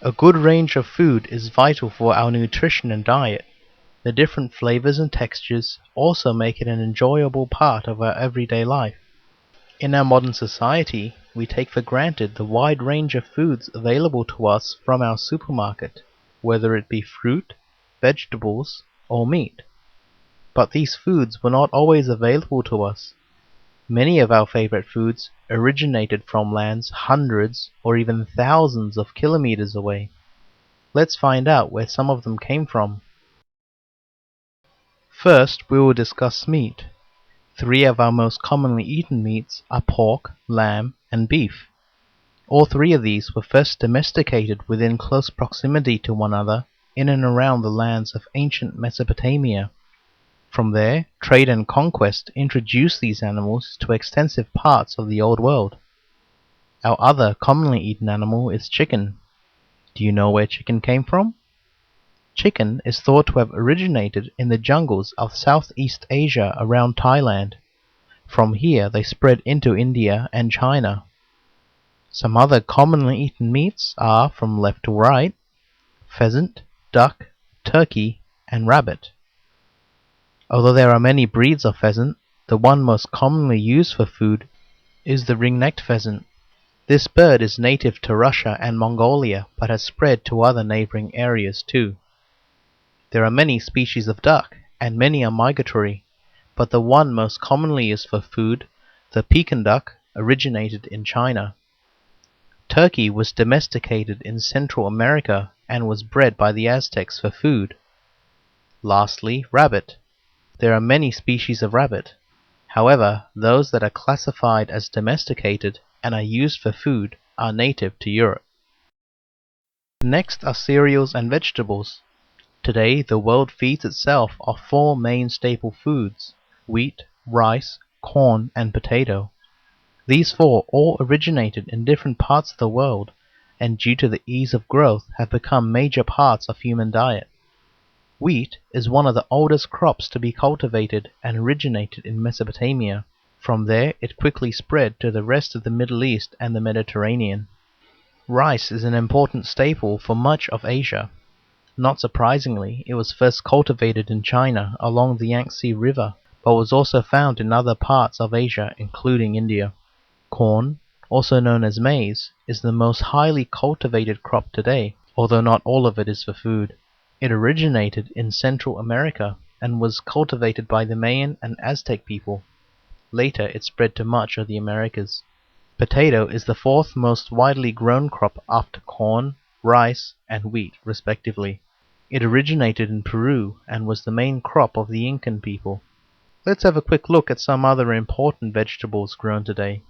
A good range of food is vital for our nutrition and diet. The different flavors and textures also make it an enjoyable part of our everyday life. In our modern society, we take for granted the wide range of foods available to us from our supermarket, whether it be fruit, vegetables, or meat. But these foods were not always available to us. Many of our favorite foods originated from lands hundreds or even thousands of kilometers away. Let's find out where some of them came from. First, we will discuss meat. Three of our most commonly eaten meats are pork, lamb, and beef. All three of these were first domesticated within close proximity to one another in and around the lands of ancient Mesopotamia. From there, trade and conquest introduced these animals to extensive parts of the Old World. Our other commonly eaten animal is chicken. Do you know where chicken came from? Chicken is thought to have originated in the jungles of Southeast Asia around Thailand. From here they spread into India and China. Some other commonly eaten meats are, from left to right, pheasant, duck, turkey, and rabbit. Although there are many breeds of pheasant, the one most commonly used for food is the ring-necked pheasant. This bird is native to Russia and Mongolia, but has spread to other neighboring areas too. There are many species of duck, and many are migratory, but the one most commonly used for food, the Pekin duck, originated in China. Turkey was domesticated in Central America and was bred by the Aztecs for food. Lastly, rabbit. There are many species of rabbit. However, those that are classified as domesticated and are used for food are native to Europe. Next are cereals and vegetables. Today, the world feeds itself off four main staple foods: wheat, rice, corn, and potato. These four all originated in different parts of the world, and due to the ease of growth have become major parts of human diet. Wheat is one of the oldest crops to be cultivated and originated in Mesopotamia. From there it quickly spread to the rest of the Middle East and the Mediterranean. Rice is an important staple for much of Asia. Not surprisingly, it was first cultivated in China along the Yangtze River, but was also found in other parts of Asia, including India. Corn, also known as maize, is the most highly cultivated crop today, although not all of it is for food. It originated in Central America and was cultivated by the Mayan and Aztec people. Later it spread to much of the Americas. Potato is the fourth most widely grown crop after corn, rice, and wheat, respectively. It originated in Peru and was the main crop of the Incan people. Let's have a quick look at some other important vegetables grown today.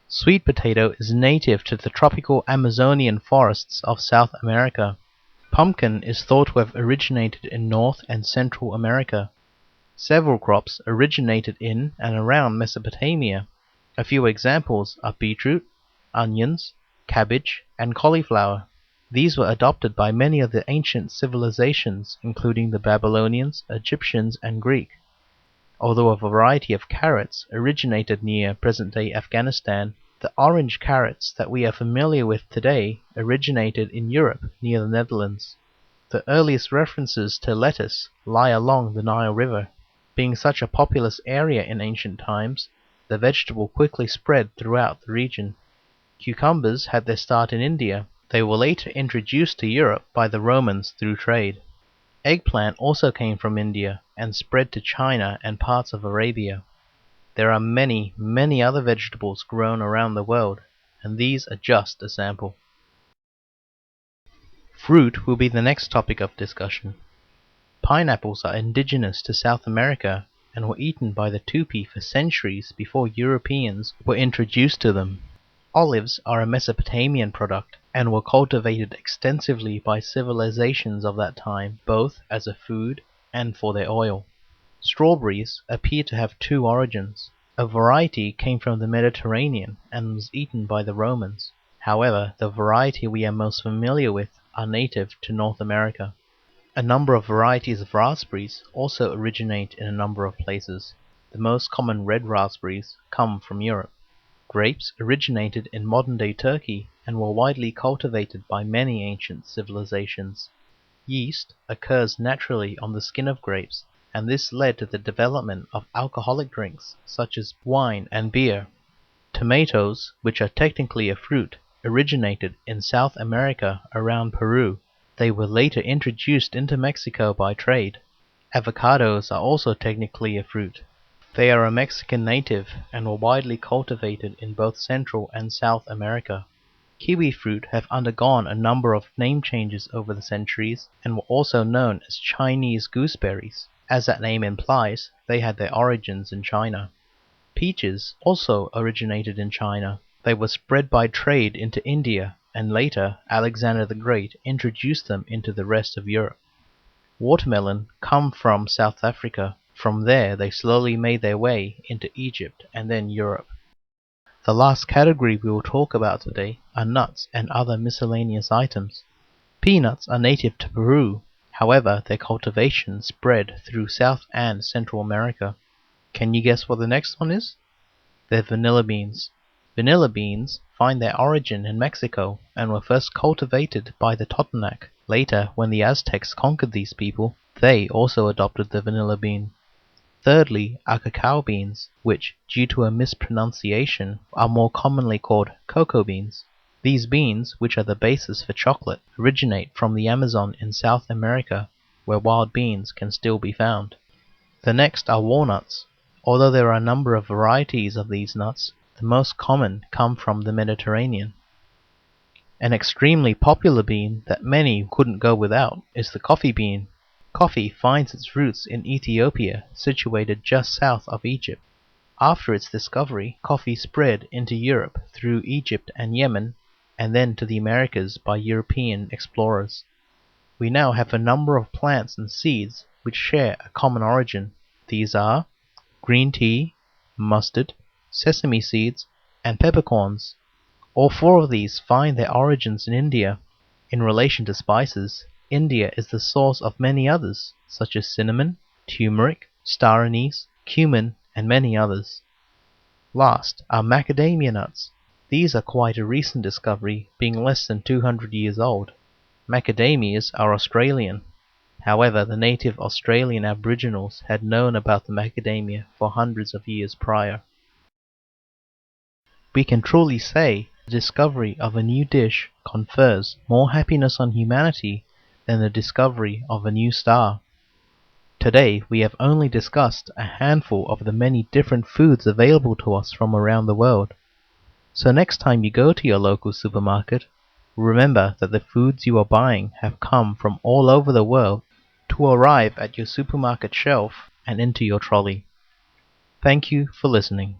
Sweet potato is native to the tropical Amazonian forests of South America. Pumpkin is thought to have originated in North and Central America. Several crops originated in and around Mesopotamia. A few examples are beetroot, onions, cabbage, and cauliflower. These were adopted by many of the ancient civilizations, including the Babylonians, Egyptians, and Greek. Although a variety of carrots originated near present-day Afghanistan, the orange carrots that we are familiar with today originated in Europe near the Netherlands. The earliest references to lettuce lie along the Nile River. Being such a populous area in ancient times, the vegetable quickly spread throughout the region. Cucumbers had their start in India. They were later introduced to Europe by the Romans through trade. Eggplant also came from India and spread to China and parts of Arabia. There are many, many other vegetables grown around the world, and these are just a sample. Fruit will be the next topic of discussion. Pineapples are indigenous to South America and were eaten by the Tupi for centuries before Europeans were introduced to them. Olives are a Mesopotamian product and were cultivated extensively by civilizations of that time, both as a food and for their oil. Strawberries appear to have two origins. A variety came from the Mediterranean and was eaten by the Romans. However, the variety we are most familiar with are native to North America. A number of varieties of raspberries also originate in a number of places. The most common red raspberries come from Europe. Grapes originated in modern-day Turkey and were widely cultivated by many ancient civilizations. Yeast occurs naturally on the skin of grapes, and this led to the development of alcoholic drinks such as wine and beer. Tomatoes, which are technically a fruit, originated in South America around Peru. They were later introduced into Mexico by trade. Avocados are also technically a fruit. They are a Mexican native and were widely cultivated in both Central and South America. Kiwi fruit have undergone a number of name changes over the centuries and were also known as Chinese gooseberries. As that name implies, they had their origins in China. Peaches also originated in China. They were spread by trade into India, and later Alexander the Great introduced them into the rest of Europe. Watermelon come from South Africa. From there they slowly made their way into Egypt and then Europe. The last category we will talk about today are nuts and other miscellaneous items. Peanuts are native to Peru, however their cultivation spread through South and Central America. Can you guess what the next one is? They're vanilla beans. Vanilla beans find their origin in Mexico and were first cultivated by the Totonac. Later, when the Aztecs conquered these people, they also adopted the vanilla bean. Thirdly are cacao beans, which, due to a mispronunciation, are more commonly called cocoa beans. These beans, which are the basis for chocolate, originate from the Amazon in South America, where wild beans can still be found. The next are walnuts. Although there are a number of varieties of these nuts, the most common come from the Mediterranean. An extremely popular bean that many couldn't go without is the coffee bean. Coffee finds its roots in Ethiopia, situated just south of Egypt. After its discovery, coffee spread into Europe through Egypt and Yemen, and then to the Americas by European explorers. We now have a number of plants and seeds which share a common origin. These are green tea, mustard, sesame seeds, and peppercorns. All four of these find their origins in India. In relation to spices, India is the source of many others, such as cinnamon, turmeric, star anise, cumin, and many others. Last are macadamia nuts. These are quite a recent discovery, being less than 200 years old. Macadamias are Australian. However, the native Australian Aboriginals had known about the macadamia for hundreds of years prior. We can truly say the discovery of a new dish confers more happiness on humanity than the discovery of a new star. Today we have only discussed a handful of the many different foods available to us from around the world. So next time you go to your local supermarket, remember that the foods you are buying have come from all over the world to arrive at your supermarket shelf and into your trolley. Thank you for listening.